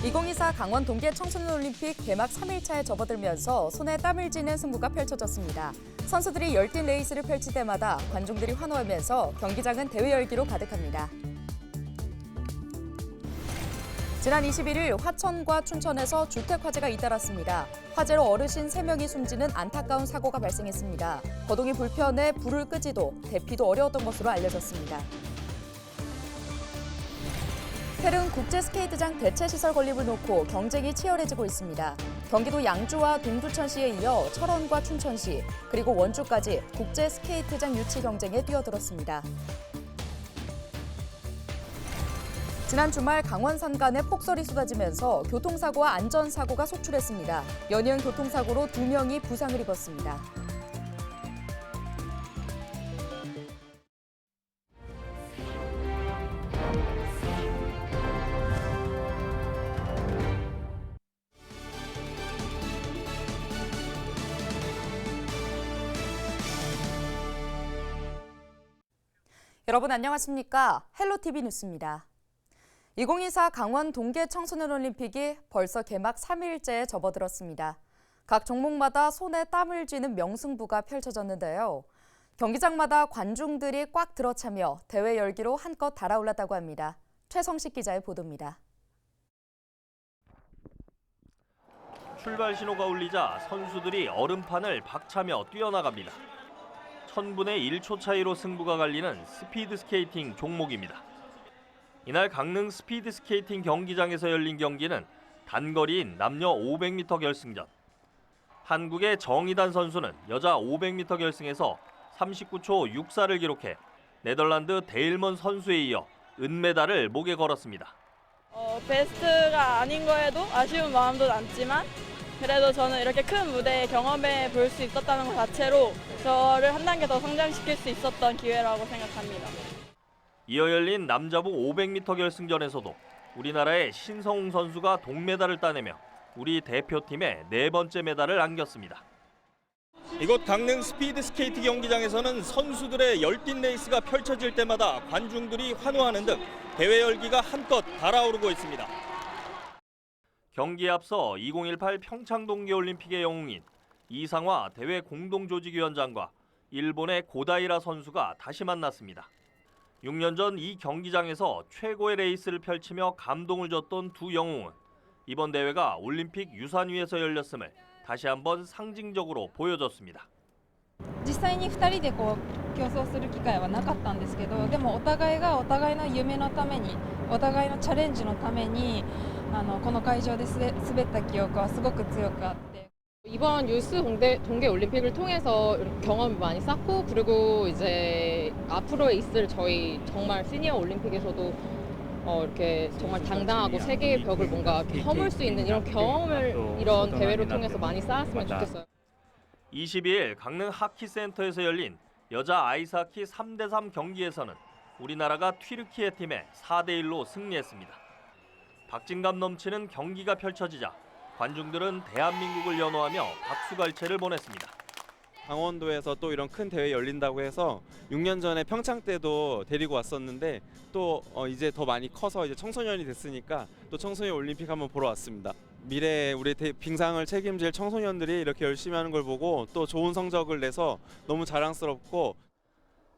(2024) 강원 동계 청소년 올림픽 개막 3일차에 접어들면서 손에 땀을 쥐는 승부가 펼쳐졌습니다. 선수들이 열띤 레이스를 펼칠 때마다 관중들이 환호하면서 경기장은 대회 열기로 가득합니다. 지난 21일 화천과 춘천에서 주택 화재가 잇따랐습니다. 화재로 어르신 3명이 숨지는 안타까운 사고가 발생했습니다. 거동이 불편해 불을 끄지도 대피도 어려웠던 것으로 알려졌습니다. 태릉 국제스케이트장 대체시설 건립을 놓고 경쟁이 치열해지고 있습니다. 경기도 양주와 동두천시에 이어 철원과 춘천시, 그리고 원주까지 국제스케이트장 유치 경쟁에 뛰어들었습니다. 지난 주말 강원 산간에 폭설이 쏟아지면서 교통사고와 안전사고가 속출했습니다. 연이은 교통사고로 2명이 부상을 입었습니다. 여러분 안녕하십니까? 헬로티비 뉴스입니다. 2024 강원 동계 청소년 올림픽이 벌써 개막 3일째에 접어들었습니다. 각 종목마다 손에 땀을 쥐는 명승부가 펼쳐졌는데요. 경기장마다 관중들이 꽉 들어차며 대회 열기로 한껏 달아올랐다고 합니다. 최성식 기자의 보도입니다. 출발 신호가 울리자 선수들이 얼음판을 박차며 뛰어나갑니다. 1000분의 1초 차이로 승부가 갈리는 스피드 스케이팅 종목입니다. 이날 강릉 스피드 스케이팅 경기장에서 열린 경기는 단거리인 남녀 500m 결승전. 한국의 정희단 선수는 여자 500m 결승에서 39초 64를 기록해 네덜란드 데일먼 선수에 이어 은메달을 목에 걸었습니다. 베스트가 아닌 거에도 아쉬운 마음도 남지만 그래도 저는 이렇게 큰 무대에 경험해 볼 수 있었다는 것 자체로 저를 한 단계 더 성장시킬 수 있었던 기회라고 생각합니다. 이어 열린 남자부 500m 결승전에서도 우리나라의 신성웅 선수가 동메달을 따내며 우리 대표팀의 4번째 메달을 안겼습니다. 이곳 강릉 스피드 스케이트 경기장에서는 선수들의 열띤 레이스가 펼쳐질 때마다 관중들이 환호하는 등 대회 열기가 한껏 달아오르고 있습니다. 경기에 앞서 2018 평창 동계올림픽의 영웅인 이상화 대회 공동조직위원장과 일본의 고다이라 선수가 다시 만났습니다. 6년 전 이 경기장에서 최고의 레이스를 펼치며 감동을 줬던 두 영웅은 이번 대회가 올림픽 유산 위에서 열렸음을 다시 한번 상징적으로 보여줬습니다. 実際に2人で競争する機会はなかったんですけど、でもお互いがお互いの夢のために、お互いのチャレンジのためにこの会場で滑った記憶はすごく強くあって。 이번 유스 동계 올림픽을 통해서 경험을 많이 쌓고 그리고 이제 앞으로의 있을 저희 정말 시니어 올림픽에서도 이렇게 정말 당당하고 세계의 벽을 뭔가 허물 수 있는 이런 경험을 이런 대회를 통해서 많이 쌓았으면 좋겠어요. 22일 강릉 하키센터에서 열린 여자 아이스하키 3대3 경기에서는 우리나라가 튀르키예 팀에 4대1로 승리했습니다. 박진감 넘치는 경기가 펼쳐지자 관중들은 대한민국을 연호하며 박수갈채를 보냈습니다. 강원도에서 또 이런 큰 대회 열린다고 해서 6년 전에 평창 때도 데리고 왔었는데 또 이제 더 많이 커서 이제 청소년이 됐으니까 또 청소년 올림픽 한번 보러 왔습니다. 미래에 우리 빙상을 책임질 청소년들이 이렇게 열심히 하는 걸 보고 또 좋은 성적을 내서 너무 자랑스럽고.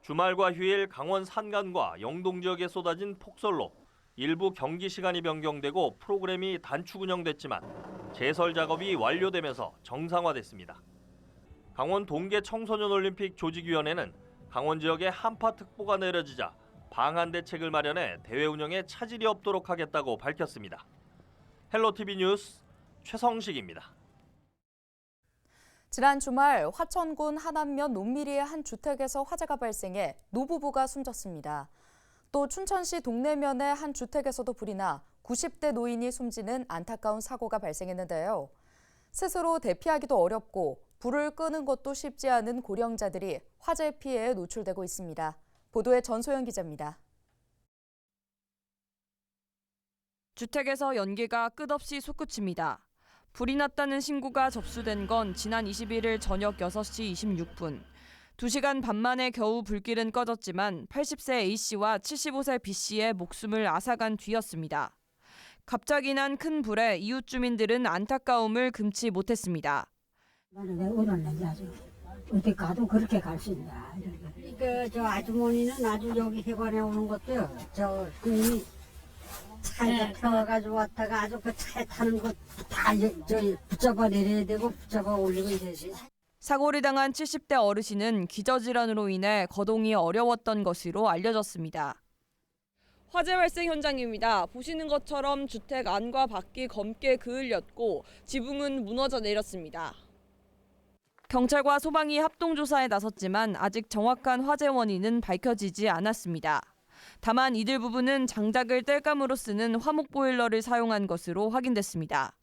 주말과 휴일 강원 산간과 영동 지역에 쏟아진 폭설로 일부 경기 시간이 변경되고 프로그램이 단축 운영됐지만 제설 작업이 완료되면서 정상화됐습니다. 강원 동계 청소년 올림픽 조직위원회는 강원 지역에 한파특보가 내려지자 방한 대책을 마련해 대회 운영에 차질이 없도록 하겠다고 밝혔습니다. 헬로티비 뉴스 최성식입니다. 지난 주말 화천군 하남면 논미리의 한 주택에서 화재가 발생해 노부부가 숨졌습니다. 또 춘천시 동래면의 한 주택에서도 불이 나 90대 노인이 숨지는 안타까운 사고가 발생했는데요. 스스로 대피하기도 어렵고 불을 끄는 것도 쉽지 않은 고령자들이 화재 피해에 노출되고 있습니다. 보도에 전소연 기자입니다. 주택에서 연기가 끝없이 솟구칩니다. 불이 났다는 신고가 접수된 건 지난 21일 저녁 6시 26분. 2시간 반 만에 겨우 불길은 꺼졌지만 80세 A씨와 75세 B씨의 목숨을 앗아간 뒤였습니다. 갑자기 난 큰 불에 이웃 주민들은 안타까움을 금치 못했습니다. 나는 왜 울었는지 아주 어디 가도 그렇게 갈 수 있나. 저 아주머니는 아주 여기 해관에 오는 것도 저 손님이 차에다 태워가지고 왔다가 아주 그 차에 타는 것 다 붙잡아 내려야 되고 붙잡아 올리고 이러지. 사고를 당한 70대 어르신은 기저질환으로 인해 거동이 어려웠던 것으로 알려졌습니다. 화재 발생 현장입니다. 보시는 것처럼 주택 안과 밖이 검게 그을렸고 지붕은 무너져 내렸습니다. 경찰과 소방이 합동조사에 나섰지만 아직 정확한 화재 원인은 밝혀지지 않았습니다. 다만 이들 부부는 장작을 땔감으로 쓰는 화목 보일러를 사용한 것으로 확인됐습니다.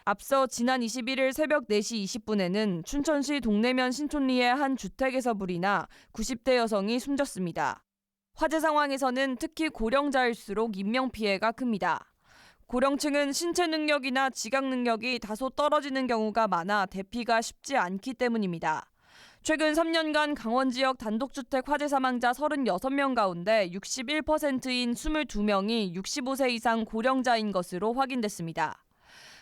앞서 지난 21일 새벽 4시 20분에는 춘천시 동래면 신촌리의 한 주택에서 불이 나 90대 여성이 숨졌습니다. 화재 상황에서는 특히 고령자일수록 인명피해가 큽니다. 고령층은 신체 능력이나 지각 능력이 다소 떨어지는 경우가 많아 대피가 쉽지 않기 때문입니다. 최근 3년간 강원 지역 단독주택 화재 사망자 36명 가운데 61%인 22명이 65세 이상 고령자인 것으로 확인됐습니다.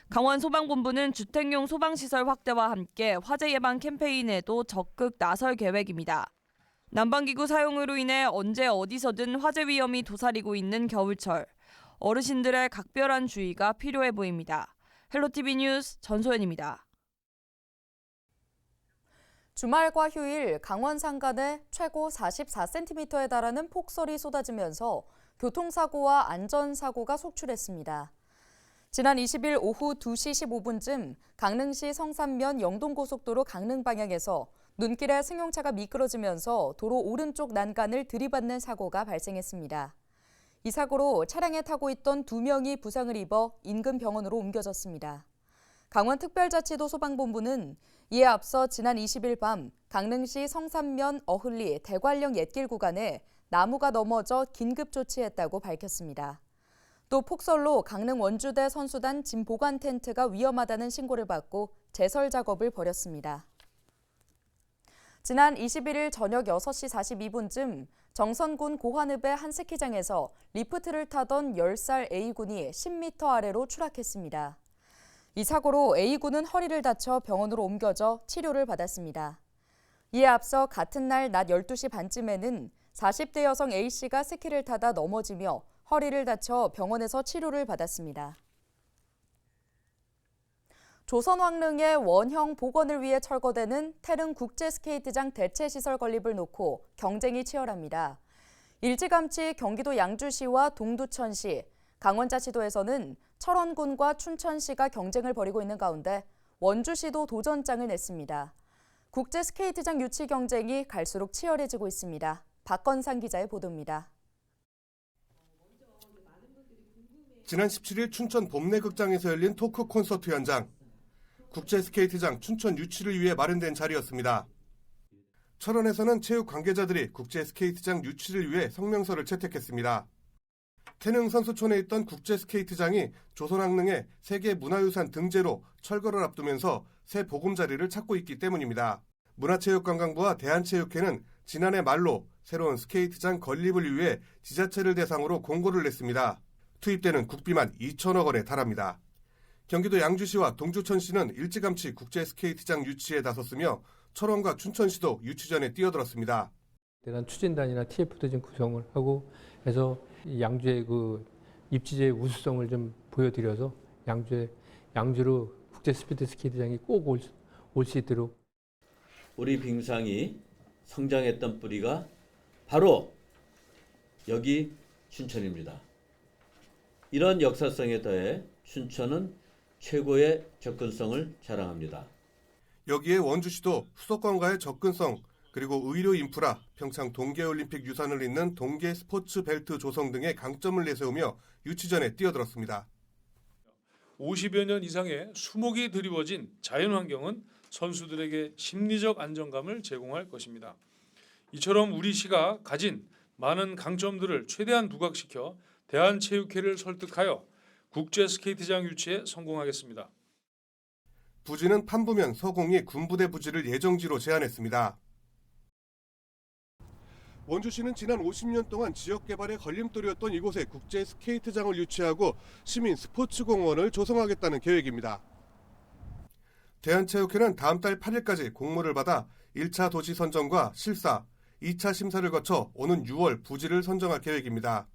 강원 소방본부는 주택용 소방시설 확대와 함께 화재 예방 캠페인에도 적극 나설 계획입니다. 난방기구 사용으로 인해 언제 어디서든 화재 위험이 도사리고 있는 겨울철. 어르신들의 각별한 주의가 필요해 보입니다. 헬로티비 뉴스 전소연입니다. 주말과 휴일 강원 산간에 최고 44cm에 달하는 폭설이 쏟아지면서 교통사고와 안전사고가 속출했습니다. 지난 20일 오후 2시 15분쯤 강릉시 성산면 영동고속도로 강릉 방향에서 눈길에 승용차가 미끄러지면서 도로 오른쪽 난간을 들이받는 사고가 발생했습니다. 이 사고로 차량에 타고 있던 2명이 부상을 입어 인근 병원으로 옮겨졌습니다. 강원특별자치도 소방본부는 이에 앞서 지난 20일 밤 강릉시 성산면 어흘리 대관령 옛길 구간에 나무가 넘어져 긴급 조치했다고 밝혔습니다. 또 폭설로 강릉 원주대 선수단 짐 보관 텐트가 위험하다는 신고를 받고 제설 작업을 벌였습니다. 지난 21일 저녁 6시 42분쯤 정선군 고환읍의 한 스키장에서 리프트를 타던 10살 A군이 10m 아래로 추락했습니다. 이 사고로 A군은 허리를 다쳐 병원으로 옮겨져 치료를 받았습니다. 이에 앞서 같은 날 낮 12시 반쯤에는 40대 여성 A씨가 스키를 타다 넘어지며 허리를 다쳐 병원에서 치료를 받았습니다. 조선왕릉의 원형 복원을 위해 철거되는 태릉 국제스케이트장 대체시설 건립을 놓고 경쟁이 치열합니다. 일찌감치 경기도 양주시와 동두천시, 강원자치도에서는 철원군과 춘천시가 경쟁을 벌이고 있는 가운데 원주시도 도전장을 냈습니다. 국제스케이트장 유치 경쟁이 갈수록 치열해지고 있습니다. 박건상 기자의 보도입니다. 지난 17일 춘천 봄내극장에서 열린 토크 콘서트 현장. 국제스케이트장 춘천 유치를 위해 마련된 자리였습니다. 철원에서는 체육 관계자들이 국제스케이트장 유치를 위해 성명서를 채택했습니다. 태릉 선수촌에 있던 국제스케이트장이 조선왕릉의 세계문화유산 등재로 철거를 앞두면서 새 보금자리를 찾고 있기 때문입니다. 문화체육관광부와 대한체육회는 지난해 말로 새로운 스케이트장 건립을 위해 지자체를 대상으로 공고를 냈습니다. 투입되는 국비만 2천억 원에 달합니다. 경기도 양주시와 동두천시는 일찌감치 국제스케이트장 유치에 나섰으며 철원과 춘천시도 유치전에 뛰어들었습니다. 대단 추진단이나 TF도 좀 구성을 하고 해서 양주의 그 입지제의 우수성을 좀 보여드려서 양주로 국제 스피드 스케이트장이 꼭 올 수 있도록. 우리 빙상이 성장했던 뿌리가 바로 여기 춘천입니다. 이런 역사성에 더해 춘천은 최고의 접근성을 자랑합니다. 여기에 원주시도 수도권과의 접근성, 그리고 의료 인프라, 평창 동계올림픽 유산을 잇는 동계 스포츠 벨트 조성 등의 강점을 내세우며 유치전에 뛰어들었습니다. 50여 년 이상의 수목이 드리워진 자연환경은 선수들에게 심리적 안정감을 제공할 것입니다. 이처럼 우리 시가 가진 많은 강점들을 최대한 부각시켜 대한체육회를 설득하여 국제 스케이트장 유치에 성공하겠습니다. 부지는 판부면 서공이 군부대 부지를 예정지로 제안했습니다. 원주시는 지난 50년 동안 지역 개발의 걸림돌이었던 이곳에 국제 스케이트장을 유치하고 시민 스포츠공원을 조성하겠다는 계획입니다. 대한체육회는 다음 달 8일까지 공모를 받아 1차 도시 선정과 실사, 2차 심사를 거쳐 오는 6월 부지를 선정할 계획입니다.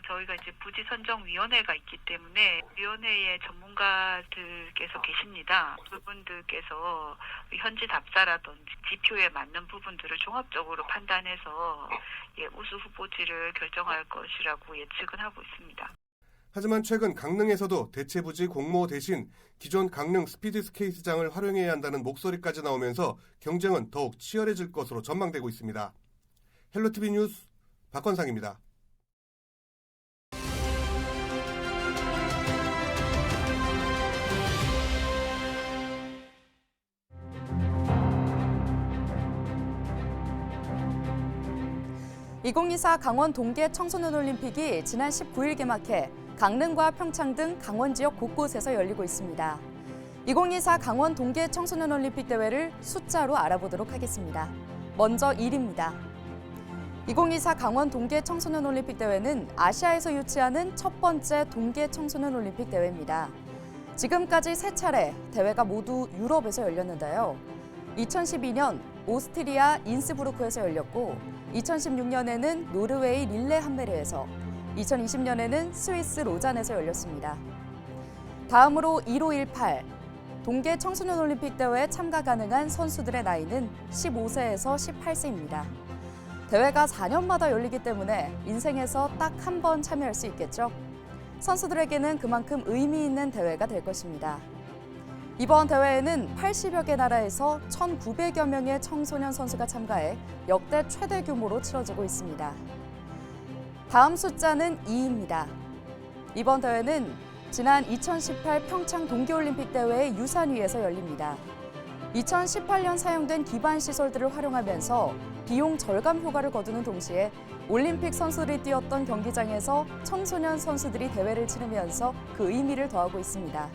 저희가 이제 부지 선정 위원회가 있기 때문에 위원회에 전문가들께서 계십니다. 그분들께서 현지 답사라든지 지표에 맞는 부분들을 종합적으로 판단해서 우수 후보지를 결정할 것이라고 예측은 하고 있습니다. 하지만 최근 강릉에서도 대체부지 공모 대신 기존 강릉 스피드스케이트장을 활용해야 한다는 목소리까지 나오면서 경쟁은 더욱 치열해질 것으로 전망되고 있습니다. 헬로티비 뉴스 박건상입니다. (2024) 강원 동계 청소년 올림픽이 지난 19일 개막해 강릉과 평창 등 강원 지역 곳곳에서 열리고 있습니다. 2024 강원 동계 청소년 올림픽 대회를 숫자로 알아보도록 하겠습니다. 먼저 1위입니다. 2024 강원 동계 청소년 올림픽 대회는 아시아에서 유치하는 첫 번째 동계 청소년 올림픽 대회입니다. 지금까지 3차례 대회가 모두 유럽에서 열렸는데요. 2012년 오스트리아 인스부르크에서 열렸고 2016년에는 노르웨이 릴레함메르에서 2020년에는 스위스 로잔에서 열렸습니다. 다음으로 1518 동계 청소년 올림픽 대회에 참가 가능한 선수들의 나이는 15세에서 18세입니다. 대회가 4년마다 열리기 때문에 인생에서 딱 한 번 참여할 수 있겠죠. 선수들에게는 그만큼 의미 있는 대회가 될 것입니다. 이번 대회에는 80여 개 나라에서 1,900여 명의 청소년 선수가 참가해 역대 최대 규모로 치러지고 있습니다. 다음 숫자는 2입니다. 이번 대회는 지난 2018 평창 동계올림픽 대회의 유산 위에서 열립니다. 2018년 사용된 기반 시설들을 활용하면서 비용 절감 효과를 거두는 동시에 올림픽 선수들이 뛰었던 경기장에서 청소년 선수들이 대회를 치르면서 그 의미를 더하고 있습니다.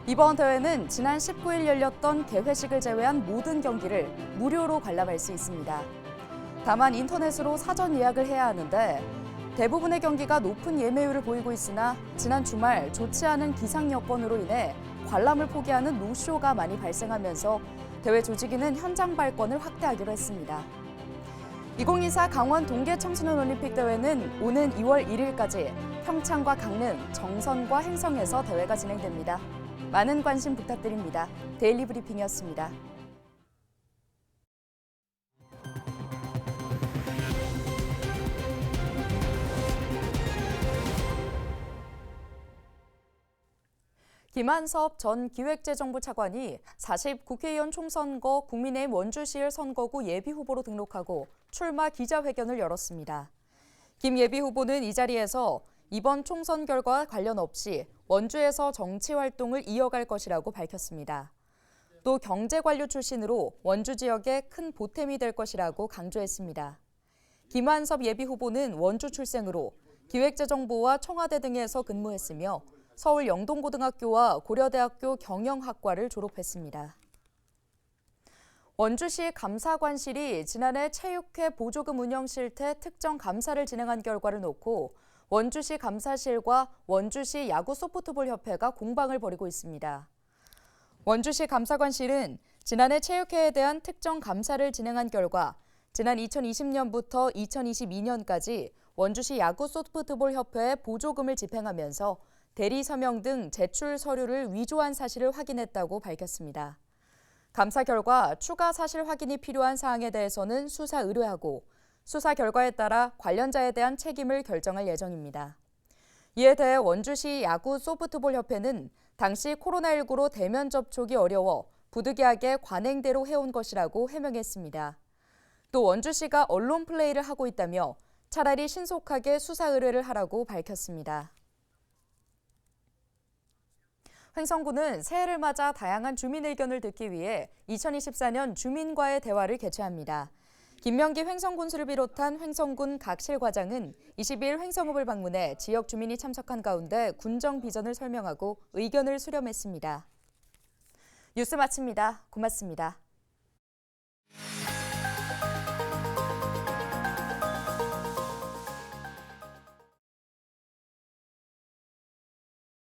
이번 대회는 지난 19일 열렸던 개회식을 제외한 모든 경기를 무료로 관람할 수 있습니다. 다만 인터넷으로 사전 예약을 해야 하는데 대부분의 경기가 높은 예매율을 보이고 있으나 지난 주말 좋지 않은 기상 여건으로 인해 관람을 포기하는 노쇼가 많이 발생하면서 대회 조직위는 현장 발권을 확대하기로 했습니다. 2024 강원 동계 청소년 올림픽 대회는 오는 2월 1일까지 평창과 강릉, 정선과 행성에서 대회가 진행됩니다. 많은 관심 부탁드립니다. 데일리 브리핑이었습니다. 김한섭 전 기획재정부 차관이 40 국회의원 총선거 국민의힘 원주시을 선거구 예비후보로 등록하고 출마 기자회견을 열었습니다. 김 예비후보는 이 자리에서 이번 총선 결과와 관련 없이 원주에서 정치활동을 이어갈 것이라고 밝혔습니다. 또 경제관료 출신으로 원주 지역에 큰 보탬이 될 것이라고 강조했습니다. 김한섭 예비후보는 원주 출생으로 기획재정부와 청와대 등에서 근무했으며 서울 영동고등학교와 고려대학교 경영학과를 졸업했습니다. 원주시 감사관실이 지난해 체육회 보조금 운영 실태 특정 감사를 진행한 결과를 놓고 원주시 감사실과 원주시 야구 소프트볼 협회가 공방을 벌이고 있습니다. 원주시 감사관실은 지난해 체육회에 대한 특정 감사를 진행한 결과 지난 2020년부터 2022년까지 원주시 야구 소프트볼 협회에 보조금을 집행하면서 대리 서명 등 제출 서류를 위조한 사실을 확인했다고 밝혔습니다. 감사 결과 추가 사실 확인이 필요한 사항에 대해서는 수사 의뢰하고 수사 결과에 따라 관련자에 대한 책임을 결정할 예정입니다. 이에 대해 원주시 야구 소프트볼 협회는 당시 코로나19로 대면 접촉이 어려워 부득이하게 관행대로 해온 것이라고 해명했습니다. 또 원주시가 언론 플레이를 하고 있다며 차라리 신속하게 수사 의뢰를 하라고 밝혔습니다. 횡성군은 새해를 맞아 다양한 주민 의견을 듣기 위해 2024년 주민과의 대화를 개최합니다. 김명기 횡성군수를 비롯한 횡성군 각 실과장은 22일 횡성읍을 방문해 지역 주민이 참석한 가운데 군정 비전을 설명하고 의견을 수렴했습니다. 뉴스 마칩니다. 고맙습니다.